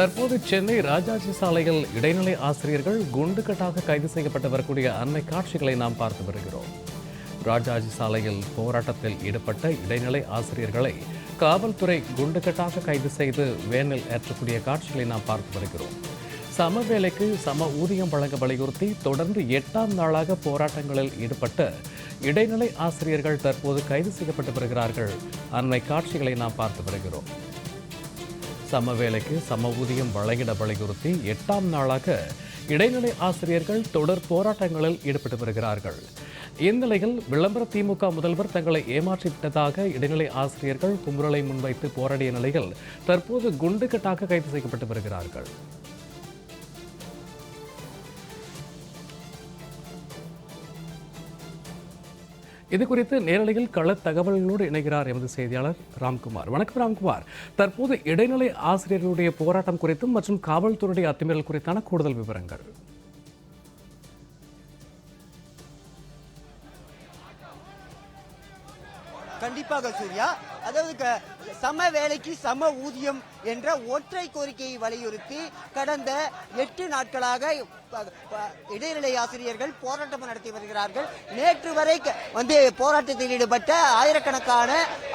தற்போது சென்னை ராஜாஜி சாலையில் இடைநிலை ஆசிரியர்கள் குண்டுகட்டாக கைது செய்யப்பட்டு வரக்கூடிய அண்மை காட்சிகளை நாம் பார்த்து வருகிறோம். ராஜாஜி சாலையில் போராட்டத்தில் ஈடுபட்ட இடைநிலை ஆசிரியர்களை காவல்துறை குண்டுகட்டாக கைது செய்து வேனில் ஏற்றக்கூடிய காட்சிகளை நாம் பார்த்து வருகிறோம். சம வேலைக்கு சம ஊதியம் வழங்க வலியுறுத்தி தொடர்ந்து 8ஆம் நாளாக போராட்டங்களில் ஈடுபட்ட இடைநிலை ஆசிரியர்கள் தற்போது கைது செய்யப்பட்டு வருகிறார்கள். அண்மை காட்சிகளை நாம் பார்த்து வருகிறோம். சம வேலைக்கு சம ஊதியம் வழங்கிட வலியுறுத்தி 8ஆம் நாளாக இடைநிலை ஆசிரியர்கள் தொடர் போராட்டங்களில் ஈடுபட்டு வருகிறார்கள். இந்நிலையில் விளம்பர திமுக முதல்வர் தங்களை ஏமாற்றிவிட்டதாக இடைநிலை ஆசிரியர்கள் குமுறலை முன்வைத்து போராடிய நிலையில் தற்போது குண்டுகட்டாக கைது செய்யப்பட்டு வருகிறார்கள். இது குறித்து நேரலையில் கள தகவல்களோடு இணைகிறார் எமது செய்தியாளர் ராம்குமார். வணக்கம் ராம்குமார். தற்போது இடைநிலை ஆசிரியர்களுடைய போராட்டம் குறித்தும் மற்றும் காவல்துறையுடைய அத்துமீறல் குறித்தான கூடுதல் விவரங்கள். கண்டிப்பாக சூர்யா, அதாவது சம வேலைக்கு சம ஊதியம் என்ற ஒற்றை கோரிக்கையை வலியுறுத்தி கடந்த 8 நாட்களாக இடைநிலை ஆசிரியர்கள் போராட்டம் நடத்தி வருகிறார்கள். நேற்று வரை போராட்டத்தில் ஈடுபட்ட ஆயிரக்கணக்கான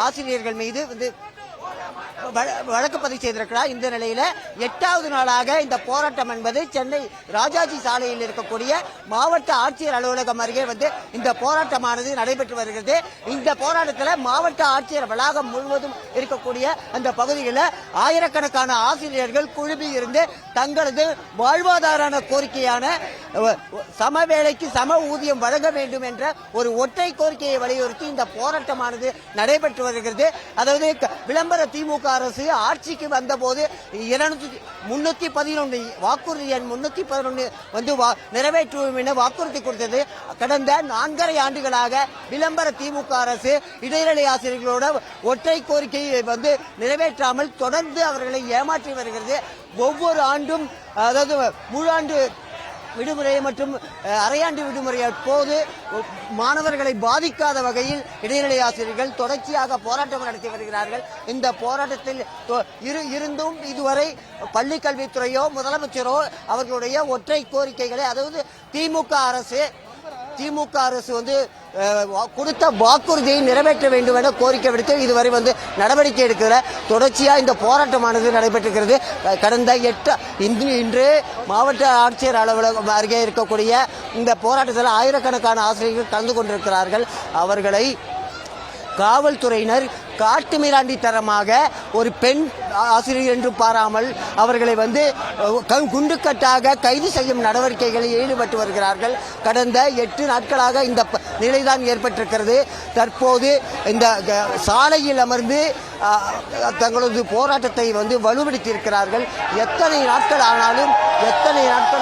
ஆசிரியர்கள் மீது வழக்கு பதிவு செய்திருக்கிறார். இந்த நிலையில 8வது நாளாக இந்த போராட்டம் என்பது சென்னை ராஜாஜி சாலையில் இருக்கக்கூடிய மாவட்ட ஆட்சியர் அலுவலகம் அருகே இந்த போராட்டமானது நடைபெற்று வருகிறது. இந்த போராட்டத்தில் மாவட்ட ஆட்சியர் வளாகம் முழுவதும் இருக்கக்கூடிய அந்த பகுதிகளில் ஆயிரக்கணக்கான ஆசிரியர்கள் குழுமி இருந்து தங்களது வாழ்வாதார கோரிக்கையான சம வேலைக்கு சம ஊதியம் வழங்க வேண்டும் என்ற ஒரு ஒற்றை கோரிக்கையை வலியுறுத்தி இந்த போராட்டமானது நடைபெற்று வருகிறது. அதாவது விளம்பர திமுக அரசு ஆட்சிக்கு வந்தபோது 311 வாக்குறுதி எண் 311 நிறைவேற்றுவோம் என வாக்குறுதி கொடுத்தது. கடந்த 4.5 ஆண்டுகளாக விளம்பர திமுக அரசு இடைநிலை ஆசிரியர்களோட ஒற்றை கோரிக்கையை நிறைவேற்றாமல் தொடர்ந்து அவர்களை ஏமாற்றி வருகிறது. ஒவ்வொரு ஆண்டும், அதாவது முழாண்டு விடுமுறை மற்றும் அரையாண்டு விடுமுறை போது மாணவர்களை பாதிக்காத வகையில் இடைநிலை ஆசிரியர்கள் தொடர்ச்சியாக போராட்டம் நடத்தி வருகிறார்கள். இந்த போராட்டத்தில் இருந்தும் இதுவரை பள்ளிக்கல்வித்துறையோ முதலமைச்சரோ அவர்களுடைய ஒற்றை கோரிக்கைகளை, அதாவது திமுக அரசு கொடுத்த வாக்குறுதியை நிறைவேற்ற வேண்டும் என கோரிக்கை விடுத்து இதுவரை நடவடிக்கை எடுக்கிற தொடர்ச்சியா இந்த போராட்டமானது நடைபெற்றிருக்கிறது. கடந்த இன்று மாவட்ட ஆட்சியர் அலுவலகம் அருகே இருக்கக்கூடிய இந்த போராட்டத்தில் ஆயிரக்கணக்கான ஆசிரியர்கள் கலந்து கொண்டிருக்கிறார்கள். அவர்களை காவல்துறையினர் காட்டுமிராண்டித்தனமாக ஒரு பெண் ஆசிரியர் என்று பாராமல் அவர்களை குண்டுக்கட்டாக கைது செய்யும் நடவடிக்கைகளில் ஈடுபட்டு வருகிறார்கள். கடந்த 8 நாட்களாக இந்த நிலைதான் ஏற்பட்டிருக்கிறது. தற்போது இந்த சாலையில் அமர்ந்து தங்களது போராட்டத்தை வலுப்படுத்தி இருக்கிறார்கள். எத்தனை நாட்கள்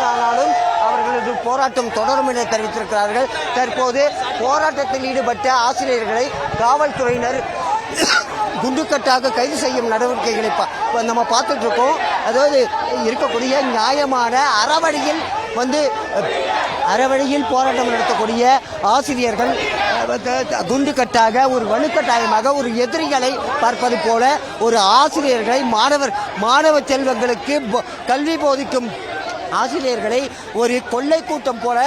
ஆனாலும் அவர்களது போராட்டம் தொடரும் என தெரிவித்திருக்கிறார்கள். தற்போது போராட்டத்தில் ஈடுபட்ட ஆசிரியர்களை காவல்துறையினர் குண்டுக்கட்டாக கைது செய்யும் நடவடிக்கைகளை நம்ம பார்த்துட்டு இருக்கோம். அதாவது இருக்கக்கூடிய நியாயமான அறவழியில் போராட்டம் நடத்தக்கூடிய ஆசிரியர்கள் குண்டுக்கட்டாக ஒரு வலுக்கட்டாயமாக ஒரு எதிரிகளை பார்ப்பது போல ஒரு ஆசிரியர்களை மாணவ செல்வங்களுக்கு கல்வி போதிக்கும் ஆசிரியர்களை ஒரு கொள்ளை கூட்டம் போல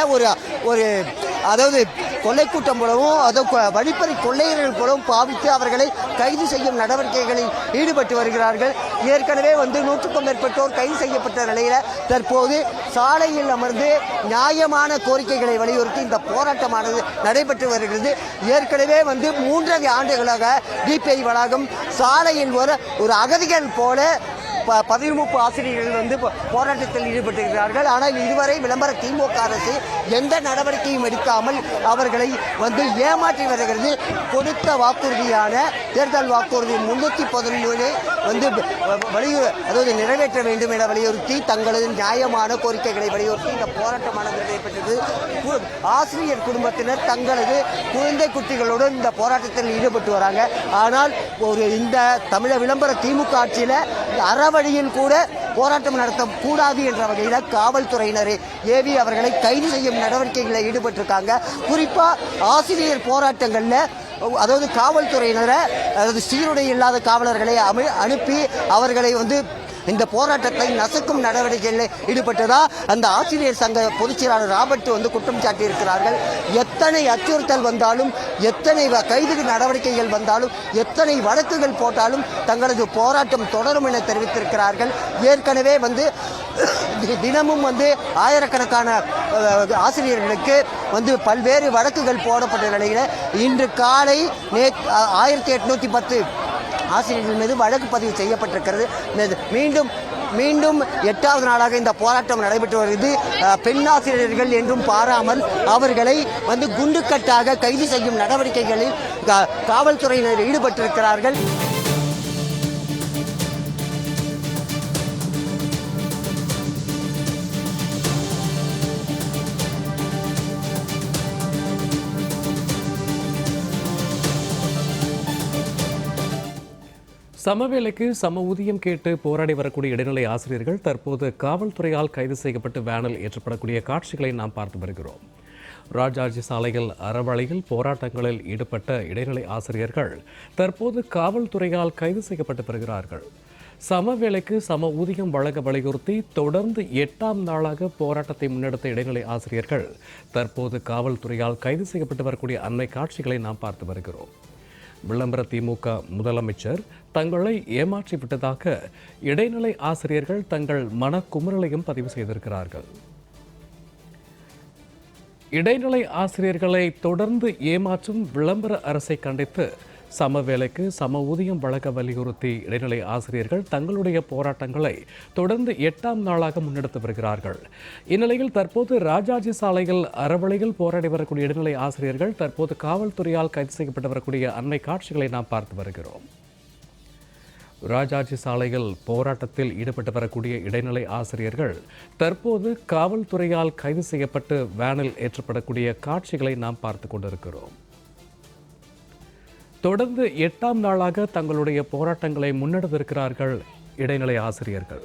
கொள்ளை கூட்டம் போலவும் வழிப்பறி கொள்ளையர்கள் போலவும் பாவித்து அவர்களை கைது செய்யும் நடவடிக்கைகளில் ஈடுபட்டு வருகிறார்கள். ஏற்கனவே 100க்கும் மேற்பட்டோர் கைது செய்யப்பட்ட நிலையில் தற்போது சாலையில் அமர்ந்து நியாயமான கோரிக்கைகளை வலியுறுத்தி இந்த போராட்டமானது நடைபெற்று வருகிறது. ஏற்கனவே 3.5 ஆண்டுகளாக டிபிஐ வளாகம் சாலையில் ஒரு அகதிகள் போல 13 ஆசிரியர்கள் போராட்டத்தில் ஈடுபட்டிருக்கிறார்கள். ஆனால் இதுவரை விளம்பர திமுக அரசு எந்த நடவடிக்கையும் எடுக்காமல் அவர்களை ஏமாற்றி வருகிறது. கொடுத்த வாக்குறுதியான தேர்தல் வாக்குறுதி 311 அதாவது நிறைவேற்ற வேண்டும் என வலியுறுத்தி தங்களது நியாயமான கோரிக்கைகளை வலியுறுத்தி இந்த போராட்டமானது நடைபெற்றது. ஆசிரியர் குடும்பத்தினர் தங்களது குழந்தை குட்டிகளுடன் இந்த போராட்டத்தில் ஈடுபட்டு வராங்க. ஆனால் இந்த தமிழக விளம்பர திமுக ஆட்சியில் அறவழியில் கூட போராட்டம் நடத்தக்கூடாது என்ற வகையில் காவல்துறையினரை ஏவி அவர்களை கைது செய்யும் நடவடிக்கைகளில் ஈடுபட்டிருக்காங்க. குறிப்பாக ஆசிரியர் போராட்டங்களில் அதாவது காவல்துறையினரை, அதாவது சீருடை இல்லாத காவலர்களை அனுப்பி அவர்களை இந்த போராட்டத்தை நசுக்கும் நடவடிக்கைகளில் ஈடுபட்டதா அந்த ஆசிரியர் சங்க பொதுச் செயலாளர் ராபர்ட் குற்றம் சாட்டி இருக்கிறார்கள். எத்தனை அச்சுறுத்தல் வந்தாலும், எத்தனை கைது நடவடிக்கைகள் வந்தாலும், எத்தனை வழக்குகள் போட்டாலும் தங்களது போராட்டம் தொடரும் என தெரிவித்திருக்கிறார்கள். ஏற்கனவே தினமும் ஆயிரக்கணக்கான ஆசிரியர்களுக்கு பல்வேறு வழக்குகள் போடப்பட்ட நிலையில் இன்று காலை 1810 ஆசிரியர்கள் மீது வழக்கு பதிவு செய்யப்பட்டிருக்கிறது. மீண்டும் 8வது நாளாக இந்த போராட்டம் நடைபெற்று வருகிறது. பெண் ஆசிரியர்கள் என்றும் பாராமல் அவர்களை குண்டுக்கட்டாக கைது செய்யும் நடவடிக்கைகளில் காவல்துறையினர் ஈடுபட்டிருக்கிறார்கள். சமவேளைக்கு சம ஊதியம் கேட்டு போராடி வரக்கூடிய இடைநிலை ஆசிரியர்கள் தற்போது காவல்துறையால் கைது செய்யப்பட்டு வேனில் ஏற்றப்படக்கூடிய காட்சிகளை நாம் பார்த்து வருகிறோம். ராஜாஜி சாலையில் அறவழியில் போராட்டங்களில் ஈடுபட்ட இடைநிலை ஆசிரியர்கள் தற்போது காவல்துறையால் கைது செய்யப்பட்டு வருகிறார்கள். சமவேளைக்கு சம ஊதியம் வழங்க வலியுறுத்தி தொடர்ந்து 8ஆம் நாளாக போராட்டத்தை முன்னெடுத்த இடைநிலை ஆசிரியர்கள் தற்போது காவல்துறையால் கைது செய்யப்பட்டு வரக்கூடிய அண்மை காட்சிகளை நாம் பார்த்து வருகிறோம். விளம்பர திமுக முதலமைச்சர் தங்களை ஏமாற்றி விட்டதாக இடைநிலை ஆசிரியர்கள் தங்கள் மனக்குமுறலையும் பதிவு செய்திருக்கிறார்கள். இடைநிலை ஆசிரியர்களை தொடர்ந்து ஏமாற்றும் விளம்பர அரசை கண்டித்து சமவேளைக்கு சம ஊதியம் வழங்க வலியுறுத்தி இடைநிலை ஆசிரியர்கள் தங்களுடைய போராட்டங்களை தொடர்ந்து 8ஆம் நாளாக முன்னெடுத்து வருகிறார்கள். இந்நிலையில் தற்போது ராஜாஜி சாலையில் அறவழியில் போராடி வரக்கூடிய இடைநிலை ஆசிரியர்கள் தற்போது காவல்துறையால் கைது செய்யப்பட்டு வரக்கூடிய அண்மை காட்சிகளை நாம் பார்த்து வருகிறோம். ராஜாஜி சாலையில் போராட்டத்தில் ஈடுபட்டு வரக்கூடிய இடைநிலை ஆசிரியர்கள் தற்போது காவல்துறையால் கைது செய்யப்பட்டு வேனில் ஏற்றப்படக்கூடிய காட்சிகளை நாம் பார்த்து கொண்டிருக்கிறோம். தொடர்ந்து 8ஆம் நாளாக தங்களுடைய போராட்டங்களை முன்னெடுத்திருக்கிறார்கள் இடைநிலை ஆசிரியர்கள்.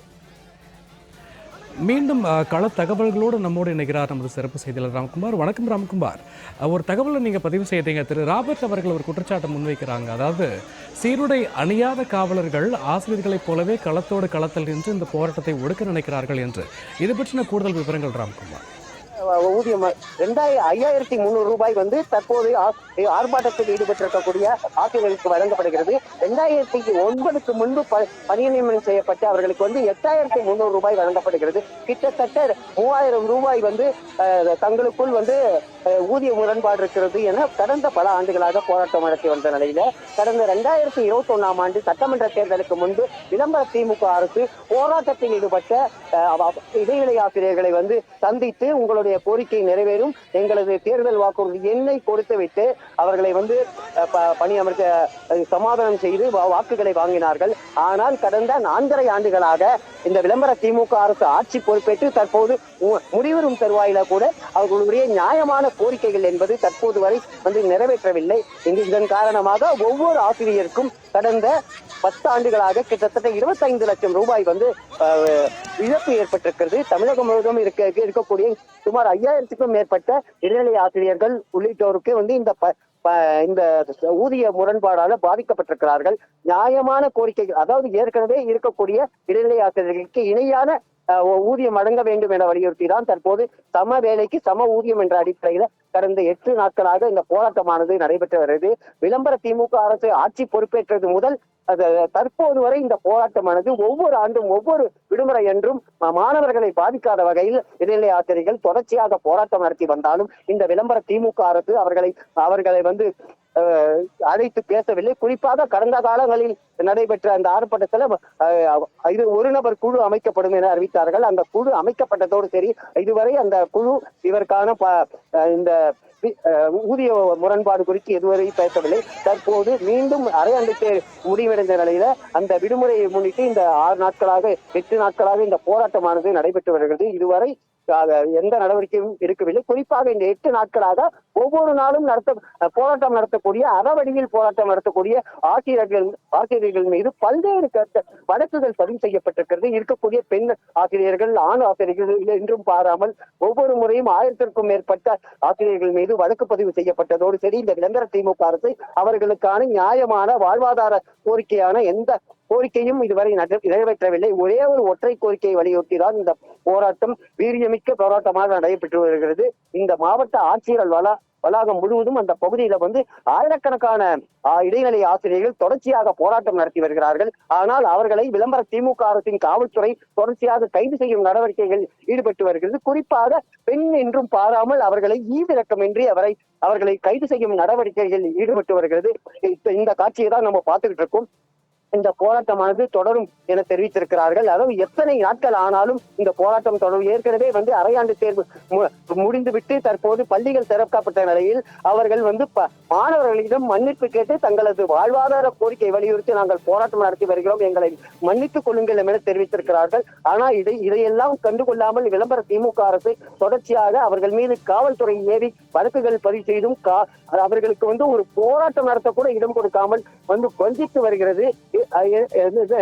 மீண்டும் கள தகவல்களோடு நம்மோடு இணைகிறார் நமது சிறப்பு செய்தியாளர் ராம்குமார். வணக்கம் ராம்குமார். ஒரு தகவலை நீங்கள் பதிவு செய்தீங்க. திரு ராபர்ட் அவர்கள் ஒரு குற்றச்சாட்டை முன்வைக்கிறாங்க. அதாவது சீருடை அணியாத காவலர்கள் ஆசிரியர்களைப் போலவே களத்தில் நின்று இந்த போராட்டத்தை ஒடுக்க நினைக்கிறார்கள் என்று. இது பற்றின கூடுதல் விவரங்கள் ராம்குமார். ஊதியம் 5300 ரூபாய் தற்போது ஆர்ப்பாட்டத்தில் ஈடுபட்டிருக்கக்கூடிய ஆசிரியர்களுக்கு வழங்கப்படுகிறது. 2009க்கு முன்பு பணி நியமனம் செய்யப்பட்டு அவர்களுக்கு 8300 ரூபாய் வழங்கப்படுகிறது. கிட்டத்தட்ட 3000 ரூபாய் தங்களுக்குள் ஊதிய முரண்பாடு இருக்கிறது என கடந்த பல ஆண்டுகளாக போராட்டம் நடத்தி வந்த நிலையில கடந்த 2021ஆம் ஆண்டு சட்டமன்ற தேர்தலுக்கு முன்பு விளம்பர திமுக அரசு போராட்டத்தில் ஈடுபட்ட இடைநிலை ஆசிரியர்களை சந்தித்து உங்களுடைய கோரிக்கை நிறைவேறும், எங்களது தேர்தல் வாக்குறுதி எண்ணை கொடுத்துவிட்டு அவர்களை பணி அமர்த்த சமாதானம் செய்து வாக்குகளை வாங்கினார்கள். ஆனால் கடந்த 4.5 ஆண்டுகளாக இந்த விளம்பர திமுக அரசு ஆட்சி பொறுப்பேற்று தற்போது முடிவெறும் தருவாயில கூட அவர்களுடைய நியாயமான கோரிக்கைகள் என்பது தற்போது வரை நிறைவேற்றவில்லை. இதன் காரணமாக ஒவ்வொரு ஆசிரியருக்கும் கடந்த 10 ஆண்டுகளாக கிட்டத்தட்ட 25 லட்சம் ரூபாய் இழப்பு ஏற்பட்டிருக்கிறது. தமிழகம் முழுவதும் இருக்கக்கூடிய சுமார் 5000க்கும் மேற்பட்ட இடைநிலை ஆசிரியர்கள் உள்ளிட்டோருக்கு இந்த ஊதிய முரண்பாடால பாதிக்கப்பட்டிருக்கிறார்கள். நியாயமான கோரிக்கைகள், அதாவது ஏற்கனவே இருக்கக்கூடிய இடைநிலை ஆசிரியர்களுக்கு இணையான ஊதியம் வழங்க வேண்டும் என வலியுறுத்தி தான் தற்போது சம வேலைக்கு சம ஊதியம் என்ற அடிப்படையில கடந்த 8 நாட்களாக இந்த போராட்டமானது நடைபெற்று வருகிறது. விளம்பர திமுக அரசு ஆட்சி பொறுப்பேற்றது முதல் தற்போது வரை இந்த போராட்டமானது ஒவ்வொரு ஆண்டும் ஒவ்வொரு விடுமுறை என்றும் மாணவர்களை பாதிக்காத வகையில் இடைநிலை ஆசிரியர்கள் தொடர்ச்சியாக போராட்டம் நடத்தி வந்தாலும் இந்த விளம்பர திமுக அரசு அவர்களை அழைத்து பேசவில்லை. குறிப்பாக கடந்த காலங்களில் நடைபெற்ற அந்த ஆர்ப்பாட்டத்தில் இது ஒரு நபர் குழு அமைக்கப்படும் என அறிவித்தார்கள். அந்த குழு அமைக்கப்பட்டதோடு சரி, இதுவரை அந்த குழு இதற்கான இந்த ஊதிய முரண்பாடு குறித்து எதுவரை பேசவில்லை. தற்போது மீண்டும் அரையாண்டுக்கு முடிவடைந்த நிலையில அந்த விடுமுறையை முன்னிட்டு இந்த 8 நாட்களாக இந்த போராட்டமானது நடைபெற்று வருகிறது. இதுவரை எந்த நடவடிக்கையும் இருக்கவில்லை. குறிப்பாக இந்த 8 நாட்களாக ஒவ்வொரு நாளும் போராட்டம் நடத்தக்கூடிய அறவழியில் போராட்டம் நடத்தக்கூடிய ஆசிரியர்கள் மீது பல்வேறு வழக்குகள் பதிவு செய்யப்பட்டிருக்கிறது. இருக்கக்கூடிய பெண் ஆசிரியர்கள் ஆண் ஆசிரியர்கள் என்றும் பாராமல் ஒவ்வொரு முறையும் 1000க்கும் மேற்பட்ட ஆசிரியர்கள் மீது வழக்கு பதிவு செய்யப்பட்டதோடு சரி, இந்த விளம்பர திமுக அரசு அவர்களுக்கான நியாயமான வாழ்வாதார கோரிக்கையான எந்த கோரிக்கையும் இதுவரை நிறைவேற்றவில்லை. ஒரே ஒரு ஒற்றை கோரிக்கையை வலியுறுத்திதான் இந்த போராட்டம் வீரியமிக்க போராட்டமாக நடைபெற்று வருகிறது. இந்த மாவட்ட ஆட்சியர் வளாகம் முழுவதும் அந்த பகுதியில ஆயிரக்கணக்கான இடைநிலை ஆசிரியர்கள் தொடர்ச்சியாக போராட்டம் நடத்தி வருகிறார்கள். ஆனால் அவர்களை விளம்பர திமுக அரசின் காவல்துறை தொடர்ச்சியாக கைது செய்யும் நடவடிக்கைகள் ஈடுபட்டு வருகிறது. குறிப்பாக பெண் என்றும் பாராமல் அவர்களை ஈவிரக்கமின்றி அவர்களை கைது செய்யும் நடவடிக்கைகள் ஈடுபட்டு வருகிறது. இந்த காட்சியை தான் நம்ம பார்த்துக்கிட்டு இருக்கோம். இந்த போராட்டமானது தொடரும் என தெரிவித்திருக்கிறார்கள். அதாவது எத்தனை நாட்கள் ஆனாலும் இந்த போராட்டம் தொடரும். ஏற்கனவே அரையாண்டு தேர்வு முடிந்துவிட்டு தற்போது பள்ளிகள் திறக்கப்பட்ட நிலையில் அவர்கள் மாணவர்களிடம் மன்னிப்பு கேட்டு தங்களது வாழ்வாதார கோரிக்கை வலியுறுத்தி நாங்கள் போராட்டம் நடத்தி வருகிறோம், எங்களை மன்னித்துக் கொள்ளுங்கள் என தெரிவித்திருக்கிறார்கள். ஆனால் இதையெல்லாம் கண்டுகொள்ளாமல் விளம்பர திமுக அரசு தொடர்ச்சியாக அவர்கள் மீது காவல்துறை ஏவி வழக்குகள் பதிவு செய்தும் அவர்களுக்கு ஒரு போராட்டம் நடத்தக்கூட இடம் கொடுக்காமல் வஞ்சித்து வருகிறது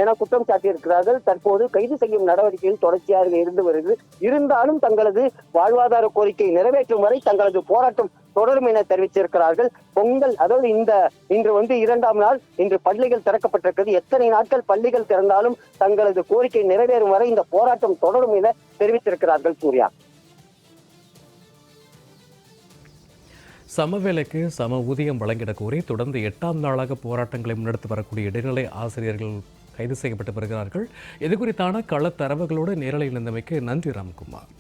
என குற்றம் சாட்டியிருக்கிறார்கள். தற்போது கைது செய்யும் நடவடிக்கையில் தொடர்ச்சியாக இருந்து வருகிறது. இருந்தாலும் தங்களது வாழ்வாதார கோரிக்கை நிறைவேற்றும் வரை தங்களது போராட்டம் தொடரும் என தெரிவித்திருக்கிறார்கள். பொங்கல் அதாவது இன்று 2ஆம் நாள், இன்று பள்ளிகள் திறக்கப்பட்டிருக்கிறது. எத்தனை நாட்கள் பள்ளிகள் திறந்தாலும் தங்களது கோரிக்கை நிறைவேறும் வரை இந்த போராட்டம் தொடரும் என தெரிவித்திருக்கிறார்கள். சூர்யா, சமவேளைக்கு சம ஊதியம் வழங்கிட கோரி தொடர்ந்து 8ஆம் நாளாக போராட்டங்களை முன்னெடுத்து வரக்கூடிய இடைநிலை ஆசிரியர்கள் கைது செய்யப்பட்டு வருகிறார்கள். இது குறித்தான கள தரவுகளோடு நேரலையில் இருந்தமைக்கு நன்றி ராம்குமார்.